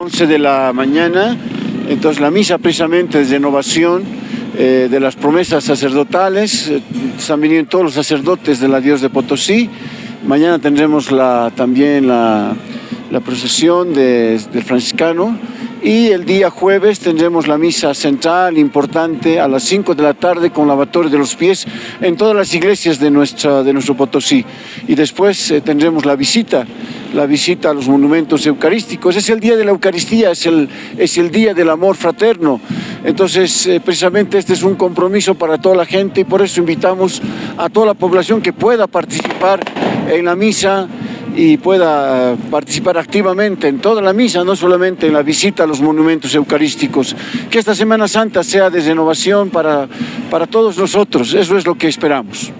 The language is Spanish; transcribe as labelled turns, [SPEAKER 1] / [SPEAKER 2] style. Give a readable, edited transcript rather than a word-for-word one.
[SPEAKER 1] 11 de la mañana, entonces la misa precisamente es de renovación de las promesas sacerdotales. Están viniendo todos los sacerdotes de la Dios de Potosí. Mañana tendremos también la procesión del franciscano, y el día jueves tendremos la misa central importante a las 5 de la tarde con lavatorio de los pies en todas las iglesias de nuestro Potosí. Y después tendremos la visita a los monumentos eucarísticos. Es el día de la Eucaristía, es el día del amor fraterno. Entonces, precisamente este es un compromiso para toda la gente, y por eso invitamos a toda la población que pueda participar en la misa y pueda participar activamente en toda la misa, no solamente en la visita a los monumentos eucarísticos. Que esta Semana Santa sea de renovación para todos nosotros, eso es lo que esperamos.